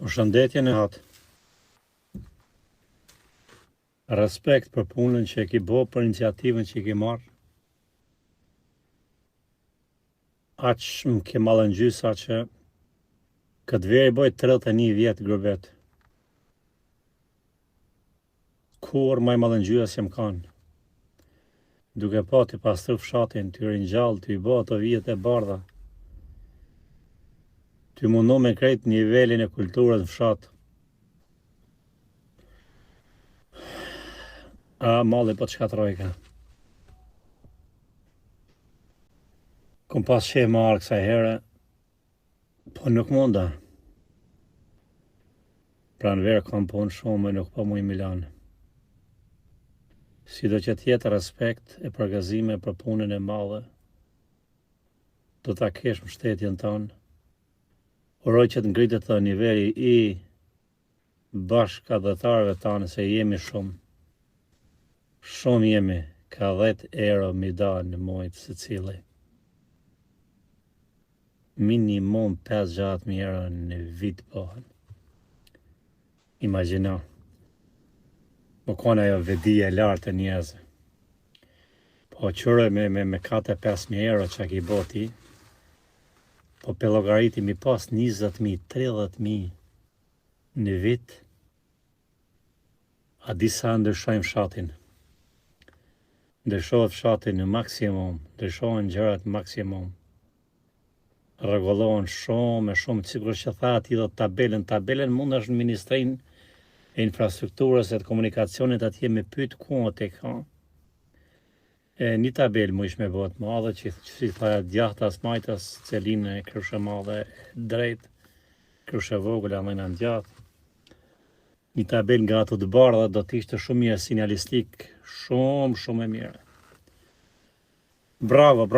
Përshëndetje në hatë. Respekt për punën që e ki bo, për iniciativën që i ki marrë. Aq më ke malëngjy sa që këtë veri boj 31 vjetë grëbet. Kur maj malëngjyja si më kanë. Duke pa të pastru fshatin, të rinjallë, të i bo ato vijet e bardha. Të mundu me krejt nivelin e kulturët në fshatë. A, malli po të shkatrojka. Kom pas sheh marrë kësaj herë, po nuk munda. Pra në verë kam punë shumë e nuk po mu i Milan. Si do që tjetë respekt e përgazime për punën e madhe, do ta kesh mbështetjen tonë. Uroj që të ngritet të niveli i bashkëdhetarëve tanë se jemi shumë. Shumë jemi, ka 10 euro mi da në mojtë se cili. Minimum 5.000 euro në vit pohën. Imagjino. Më kone ajo vedia e lartë e njerëzve. Po qërë me 4-5.000 euro që ki boti, po pe logariti mi pas 20.000, 30.000 në vit, a disa ndryshojmë fshatin. Ndryshohet fshatin në maksimum, ndryshohen gjërat maksimum. Rregullohen shumë e shumë, sikur që tha ati do tabelen mund është në Ministrinë e Infrastrukturës e të Komunikacionit atje me pyet ku të ka. Një tabel mu ish me bëhet madhe që si tha djahtas majtas, celinë e kryshe madhe drejt, kryshe vogël amena në gjatë. Një tabel nga ato të bardha do të ishte shumë mirë sinjalistik, shumë e mirë. Bravo.